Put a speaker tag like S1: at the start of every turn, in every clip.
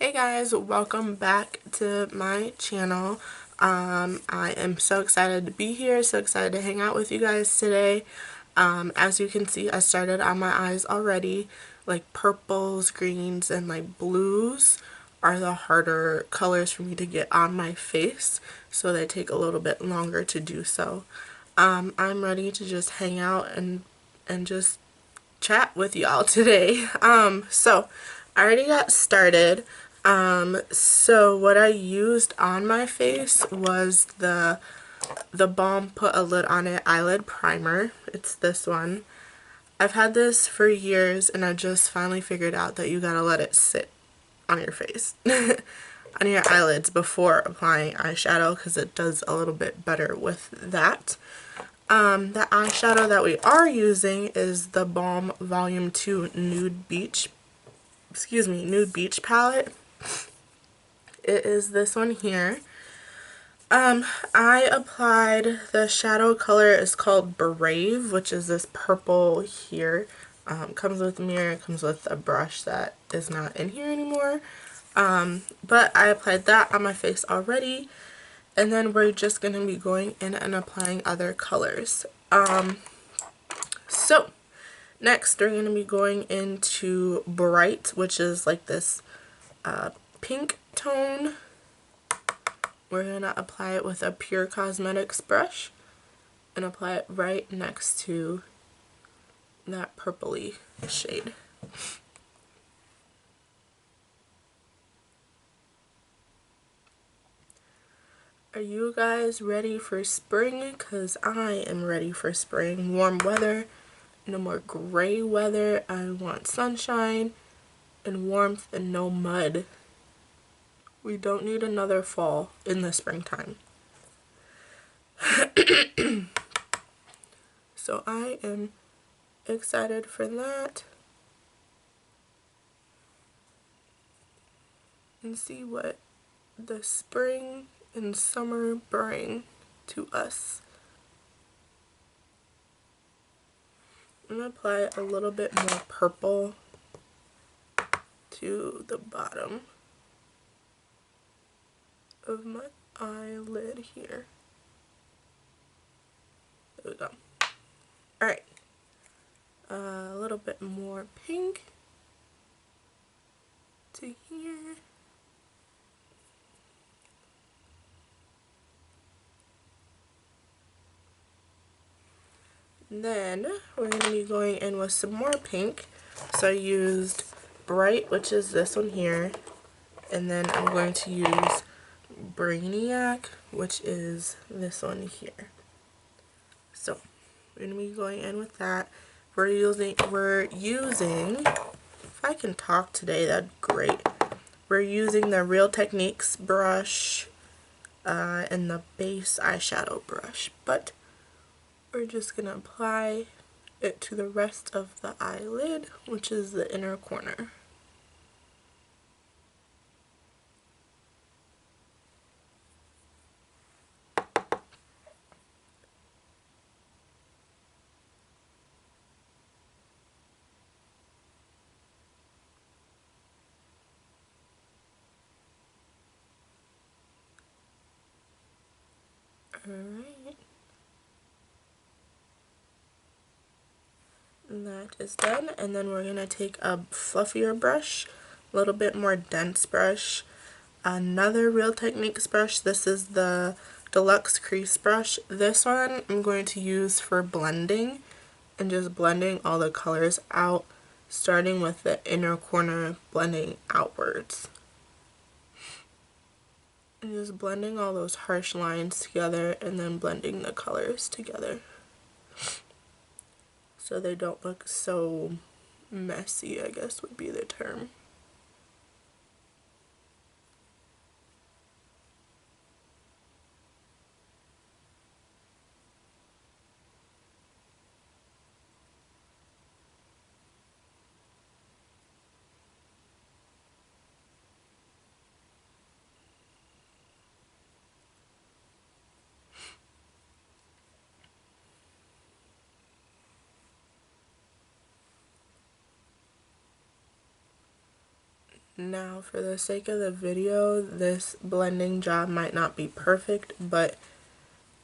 S1: Hey guys, welcome back to my channel. I am so excited to be here, so excited to hang out with you guys today. As you can see, I started on my eyes already. Like purples, greens, and like blues are the harder colors for me to get on my face, so they take a little bit longer to do so. I'm ready to just hang out and just chat with y'all today. So I already got started. So what I used on my face was the Balm Put a Lid on It eyelid primer. It's this one. I've had this for years and I just finally figured out that you gotta let it sit on your face on your eyelids before applying eyeshadow, because it does a little bit better with that. The eyeshadow that we are using is the Balm Volume 2 Nude Beach palette. It is this one here. I applied, the shadow color is called Brave, which is this purple here. Comes with a mirror, comes with a brush that is not in here anymore. But I applied that on my face already. And then we're just going to be going in and applying other colors. So next we're going to be going into Bright, which is like this pink tone. We're going to apply it with a Pur Cosmetics brush and apply it right next to that purpley shade. Are you guys ready for spring? Because I am ready for spring. Warm weather, no more gray weather. I want sunshine and warmth and no mud. We don't need another fall in the springtime. So I am excited for that. And see what the spring and summer bring to us. I'm going to apply a little bit more purple to the bottom of my eyelid here. There we go. Alright. A little bit more pink to here. Then we're going to be going in with some more pink. So I used Bright, which is this one here. And then I'm going to use Brainiac, which is this one here. So we're going to be going in with that. We're using, if I can talk today, that'd be great. We're using the Real Techniques brush and the base eyeshadow brush, but we're just going to apply it to the rest of the eyelid, which is the inner corner. Alright. That is done, and then we're going to take a fluffier brush, a little bit more dense brush, another Real Techniques brush. This is the Deluxe Crease brush. This one I'm going to use for blending and just blending all the colors out, starting with the inner corner, blending outwards. And just blending all those harsh lines together and then blending the colors together so they don't look so messy, I guess would be the term. Now, for the sake of the video, this blending job might not be perfect, but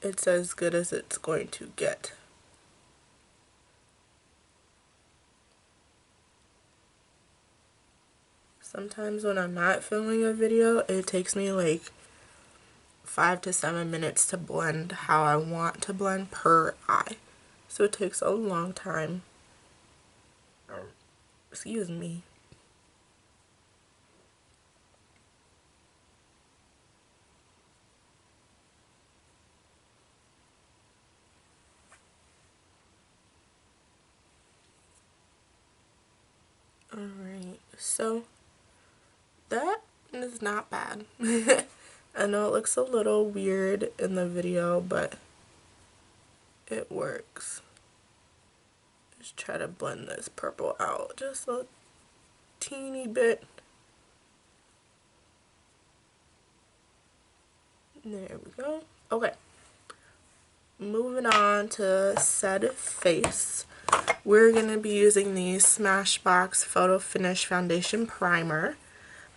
S1: it's as good as it's going to get. Sometimes when I'm not filming a video, it takes me like 5 to 7 minutes to blend how I want to blend per eye. So it takes a long time. Excuse me. Alright, so that is not bad. I know it looks a little weird in the video, but it works. Just try to blend this purple out just a teeny bit. There we go. Okay. Moving on to said face. We're going to be using the Smashbox Photo Finish Foundation Primer.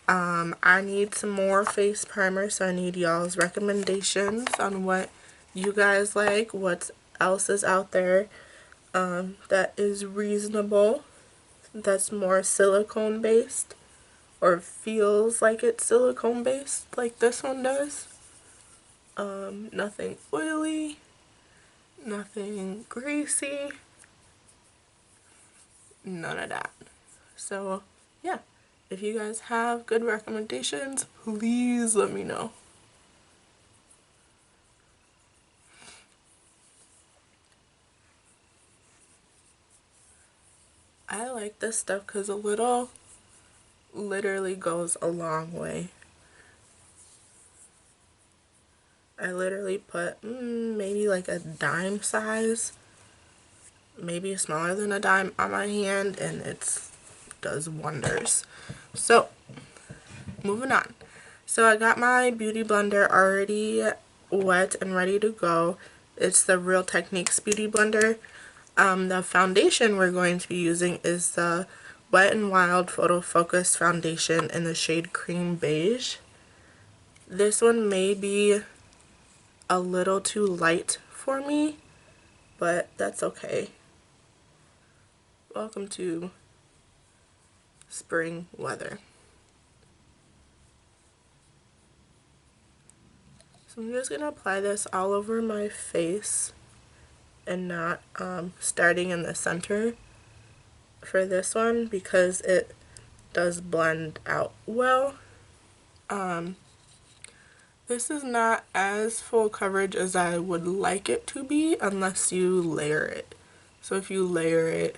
S1: I need some more face primer, so I need y'all's recommendations on what you guys like, what else is out there that is reasonable, that's more silicone based, or feels like it's silicone based, like this one does. Nothing oily, nothing greasy, none of that. So yeah, if you guys have good recommendations, please let me know. I like this stuff because a little literally goes a long way. I literally put maybe like a dime size, maybe smaller than a dime on my hand, and it does wonders. So moving on. So I got my beauty blender already wet and ready to go. It's the Real Techniques beauty blender. The foundation we're going to be using is the Wet n Wild Photo Focus foundation in the shade Cream Beige. This one may be a little too light for me, but that's okay. Welcome to spring weather. So I'm just going to apply this all over my face and not starting in the center for this one because it does blend out well. This is not as full coverage as I would like it to be unless you layer it. So if you layer it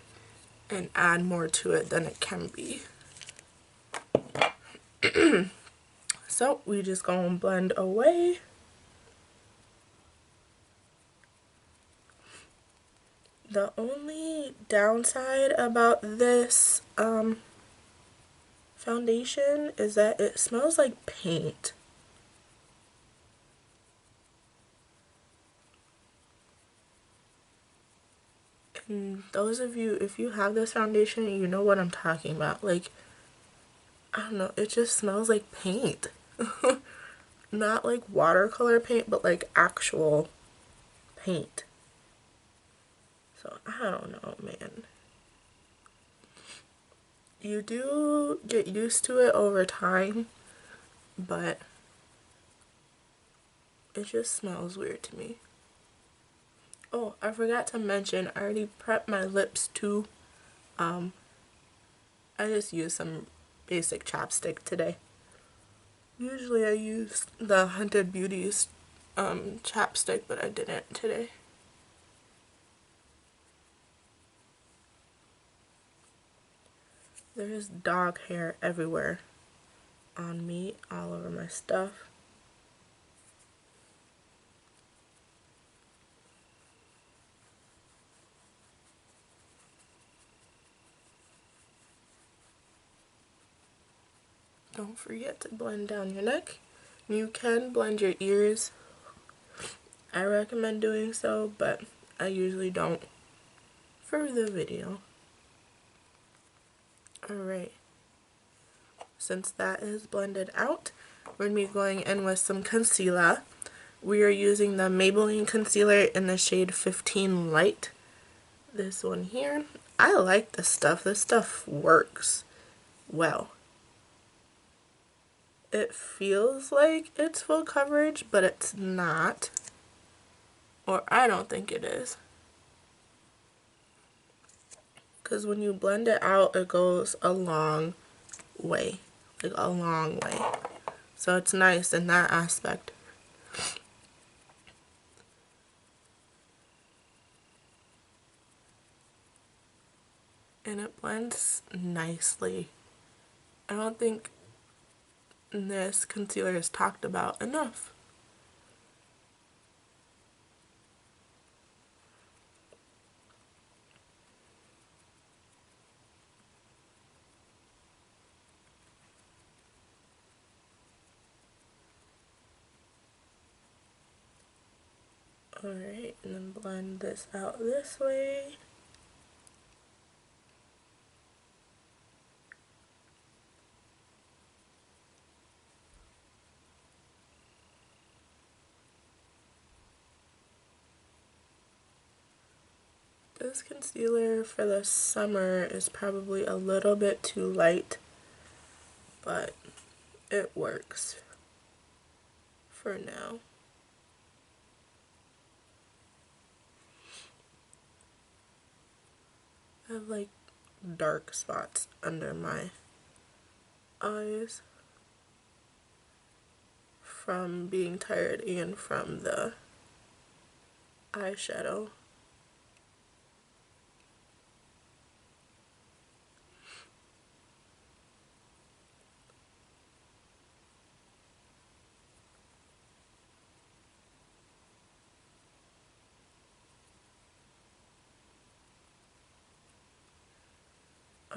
S1: and add more to it, then it can be. So we just gonna blend away. The only downside about this foundation is that it smells like paint. And those of you, if you have this foundation, you know what I'm talking about. Like, I don't know, it just smells like paint. Not like watercolor paint, but like actual paint. So, I don't know, man. You do get used to it over time, but it just smells weird to me. Oh, I forgot to mention, I already prepped my lips too. I just used some basic chapstick today. Usually I use the Hunted Beauties chapstick, but I didn't today. There's dog hair everywhere on me, all over my stuff. Don't forget to blend down your neck. You can blend your ears. I recommend doing so, but I usually don't for the video. Alright, Since that is blended out, we're going to be going in with some concealer. We are using the Maybelline concealer in the shade 15 Light. This one here. I like this stuff. This stuff works well. It feels like it's full coverage, but it's not. Or I don't think it is. Because when you blend it out, it goes a long way. Like a long way. So it's nice in that aspect. And it blends nicely. I don't think this concealer is talked about enough. Alright, and then blend this out this way. This concealer for the summer is probably a little bit too light, but it works for now. I have like dark spots under my eyes from being tired and from the eyeshadow.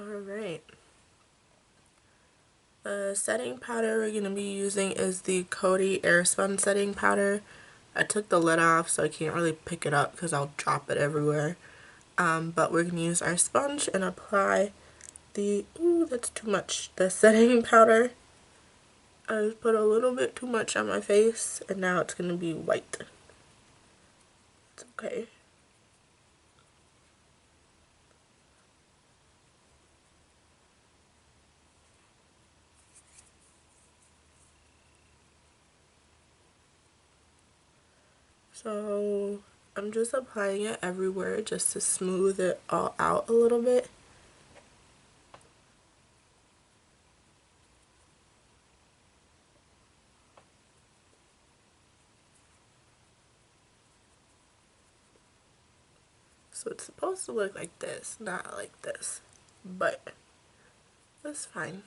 S1: Alright. The setting powder we're going to be using is the Coty Air Spun setting powder. I took the lid off so I can't really pick it up because I'll drop it everywhere. But we're going to use our sponge and apply the, ooh, that's too much, the setting powder. I just put a little bit too much on my face and now it's going to be white. It's okay. So I'm just applying it everywhere just to smooth it all out a little bit. So it's supposed to look like this, not like this, but that's fine.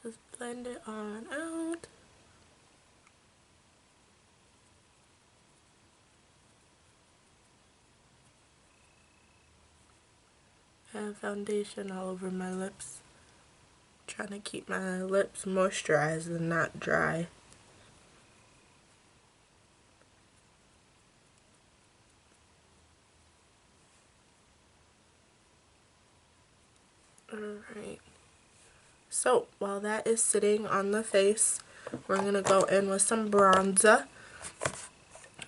S1: Just blend it on out. I have foundation all over my lips. Trying to keep my lips moisturized and not dry. Alright. So while that is sitting on the face, we're going to go in with some bronzer.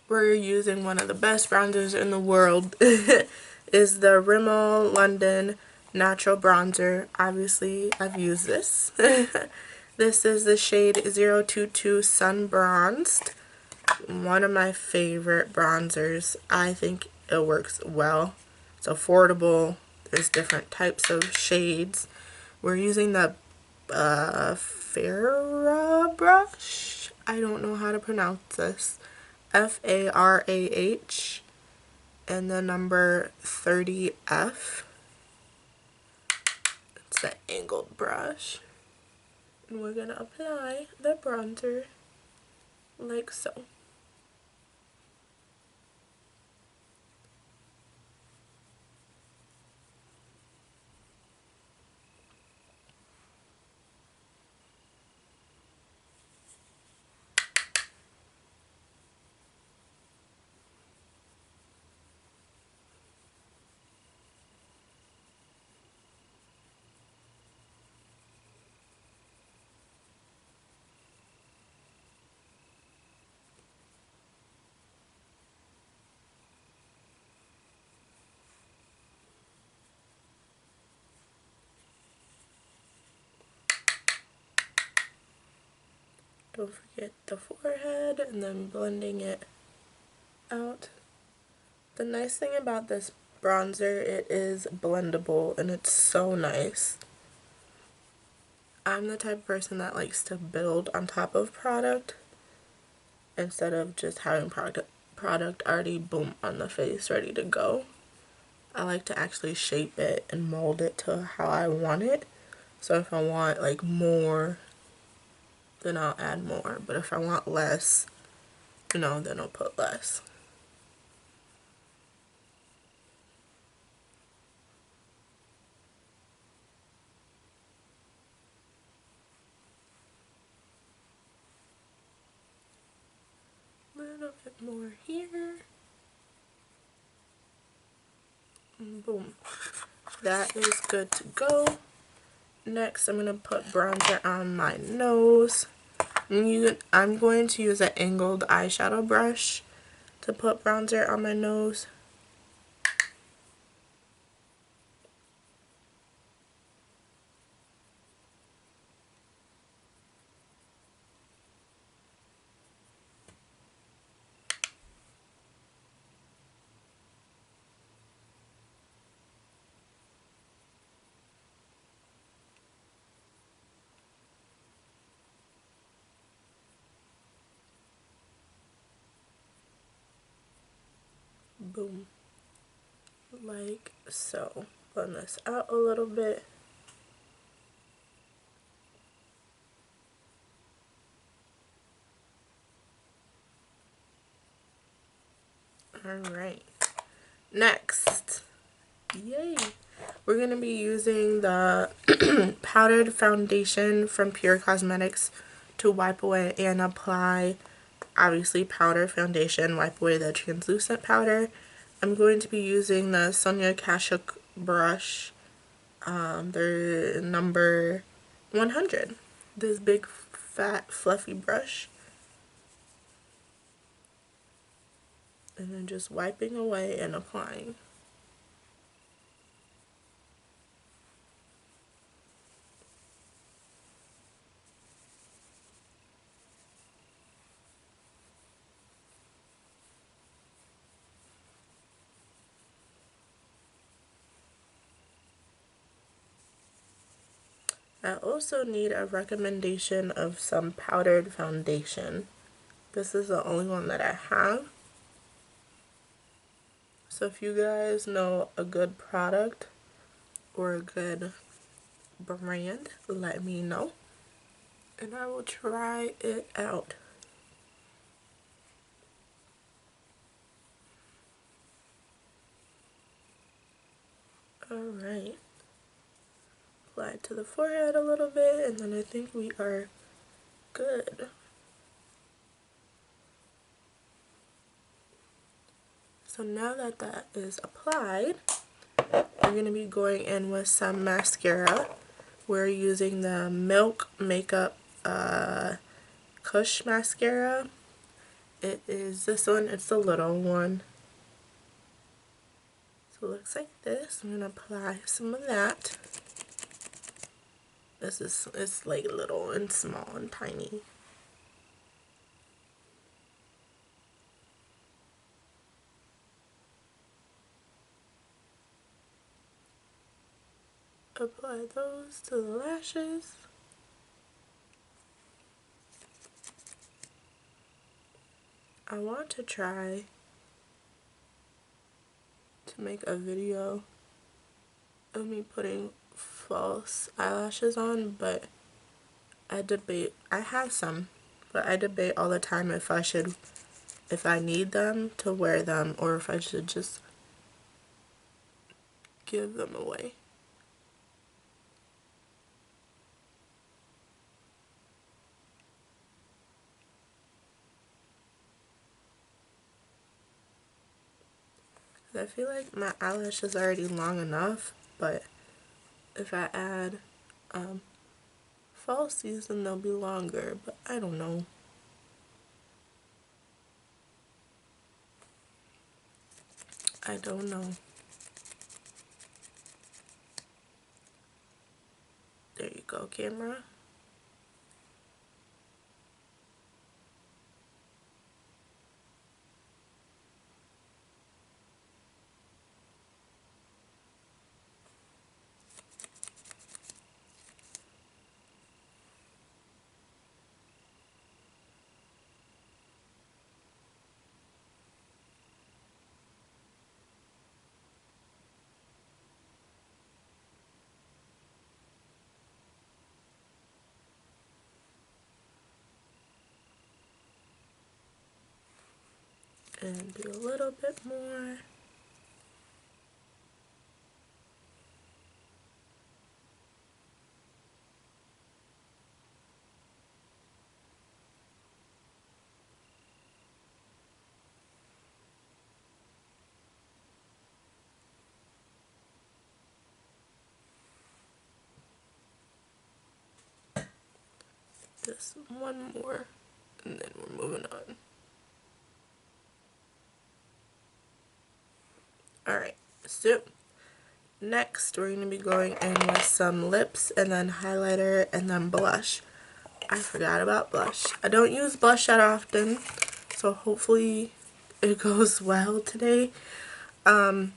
S1: We're using one of the best bronzers in the world. Is the Rimmel London Natural Bronzer. Obviously, I've used this. This is the shade 022 Sun Bronzed. One of my favorite bronzers. I think it works well. It's affordable. There's different types of shades. We're using the F.A.R.A.H brush. I don't know how to pronounce this. F.A.R.A.H and the number 30F. It's the angled brush. And we're going to apply the bronzer like so. Don't forget the forehead, and then blending it out. The nice thing about this bronzer, it is blendable and it's so nice. I'm the type of person that likes to build on top of product instead of just having product already boom on the face ready to go. I like to actually shape it and mold it to how I want it. So if I want like more, then I'll add more, but if I want less, you know, then I'll put less. A little bit more here. And boom. That is good to go. Next, I'm going to put bronzer on my nose. I'm going to use an angled eyeshadow brush to put bronzer on my nose. Boom. Like so. Blend this out a little bit. Alright. Next. Yay! We're going to be using the powdered foundation from Pur Cosmetics to wipe away and apply, obviously, powder foundation, wipe away the translucent powder. I'm going to be using the Sonia Kashuk brush, their number 100. This big, fat, fluffy brush. And then just wiping away and applying. I also need a recommendation of some powdered foundation. This is the only one that I have. So if you guys know a good product or a good brand, let me know. And I will try it out. Alright. Apply it to the forehead a little bit, and then I think we are good. So now that that is applied, we're going to be going in with some mascara. We're using the Milk Makeup Kush mascara. It is this one, it's the little one. So it looks like this. I'm going to apply some of that. It's like little and small and tiny. Apply those to the lashes. I want to try to make a video of me putting false eyelashes on, but I have some, but I debate all the time if I need them to wear them or if I should just give them away. I feel like my eyelash is already long enough, but if I add falsies, then they'll be longer, but I don't know. I don't know. There you go, camera. and do a little bit more. Just one more, and then we're moving on. Alright, so next we're going to be going in with some lips and then highlighter and then blush. I forgot about blush. I don't use blush that often, so hopefully it goes well today. The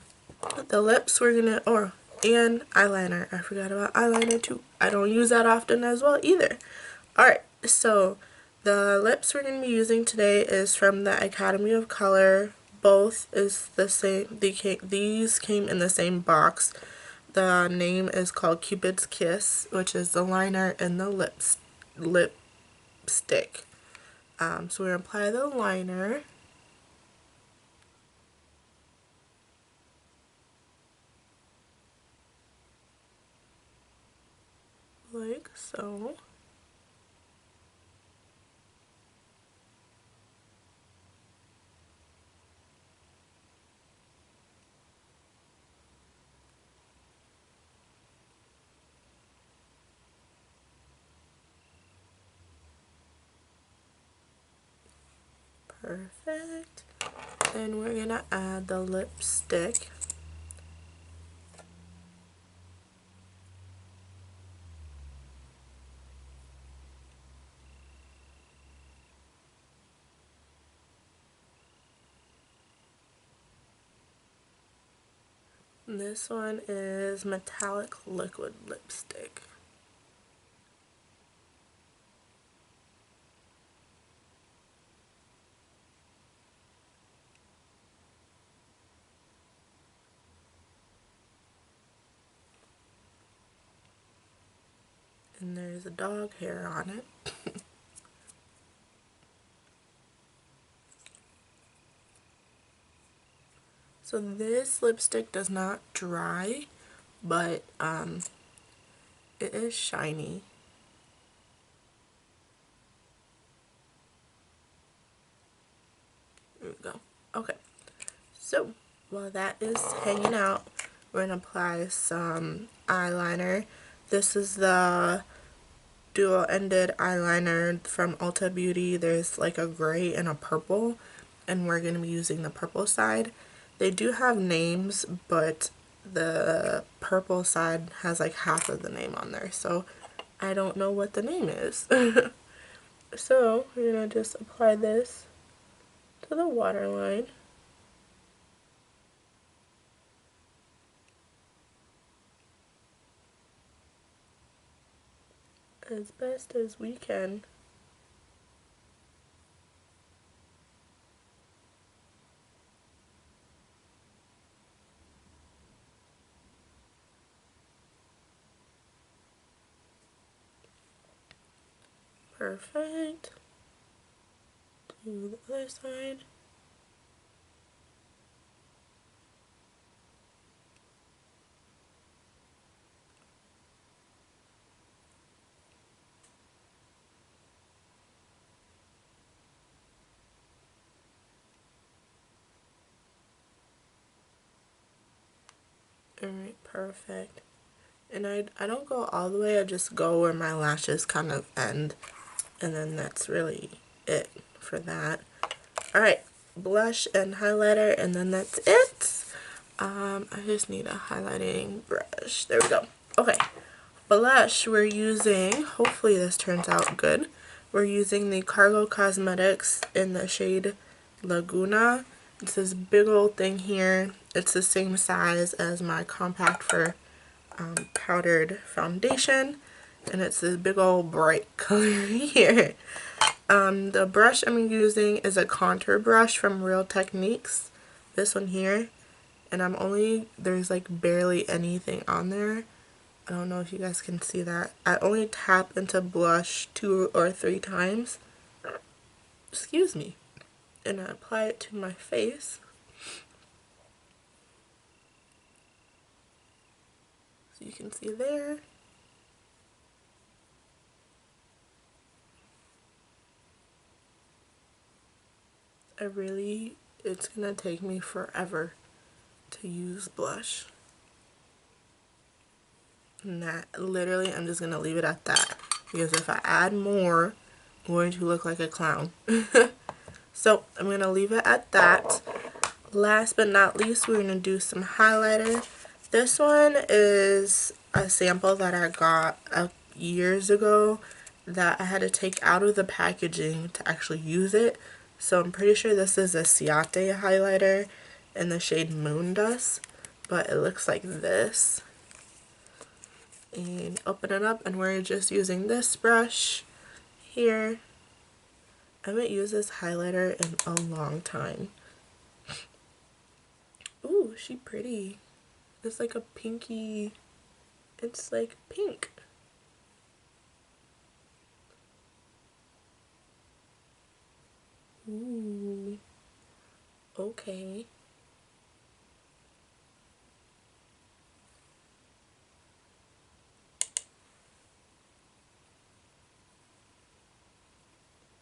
S1: lips we're gonna, and eyeliner. I forgot about eyeliner too. I don't use that often as well either. Alright, so the lips we're going to be using today is from the Academy of Color. Both is the same. These came in the same box. The name is called Cupid's Kiss, which is the liner and the lipstick. So we're going to apply the liner. Like so. Perfect. Then we're going to add the lipstick. This one is metallic liquid lipstick. And there's a dog hair on it. So this lipstick does not dry, but it is shiny. There we go. Okay, so while that is hanging out, we're going to apply some eyeliner. This is the dual-ended eyeliner from Ulta Beauty. There's like a gray and a purple, and we're going to be using the purple side. They do have names, but the purple side has like half of the name on there, so I don't know what the name is. So we're going to just apply this to the waterline. As best as we can. Perfect. Do the other side. Alright, perfect. And I don't go all the way, I just go where my lashes kind of end. And then that's really it for that. Alright, blush and highlighter, and then that's it. I just need a highlighting brush. There we go. Okay, blush we're using, hopefully this turns out good. We're using the Pur Cosmetics in the shade Laguna. It's this big old thing here. It's the same size as my compact for powdered foundation, and it's this big old bright color here. The brush I'm using is a contour brush from Real Techniques, this one here, and there's like barely anything on there. I don't know if you guys can see that. I only tap into blush 2 or 3 times. Excuse me. and I apply it to my face. So you can see there. It's gonna take me forever to use blush. And that, literally, I'm just gonna leave it at that. Because if I add more, I'm going to look like a clown. So I'm gonna leave it at that. Last but not least, we're gonna do some highlighter. This one is a sample that I got years ago that I had to take out of the packaging to actually use it. So I'm pretty sure this is a Ciate highlighter in the shade Moondust, but it looks like this. And open it up, and we're just using this brush here. I haven't used this highlighter in a long time. Ooh, she pretty. It's like a pinky, it's like pink. Ooh, okay.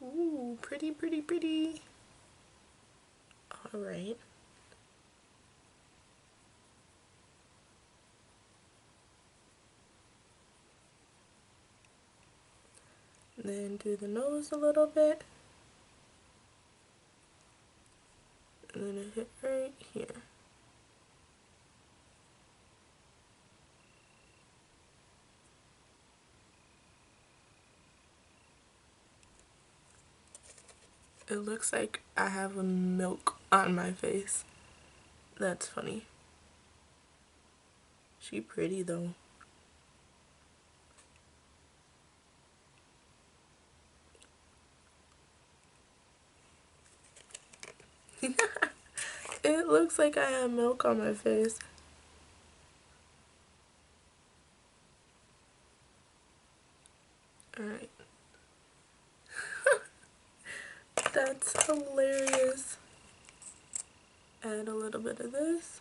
S1: Ooh, pretty, pretty, pretty. Alright. Then do the nose a little bit. And then I hit right here. It looks like I have a milk on my face. That's funny. She pretty though. It looks like I have milk on my face. Alright. That's hilarious. Add a little bit of this.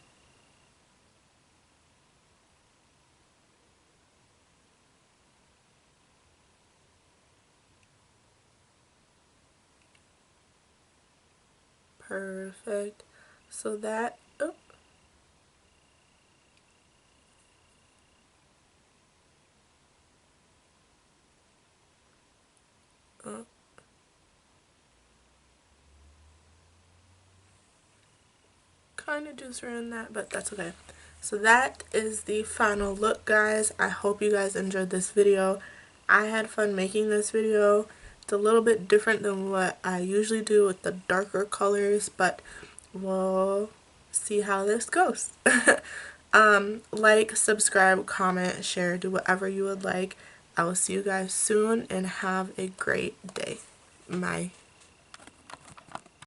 S1: Perfect. So that, oh. Kind of just ruined that, but that's okay. So that is the final look, guys. I hope you guys enjoyed this video. I had fun making this video. It's a little bit different than what I usually do with the darker colors, but we'll see how this goes. Like, subscribe, comment, share, do whatever you would like. I will see you guys soon, and have a great day. Bye.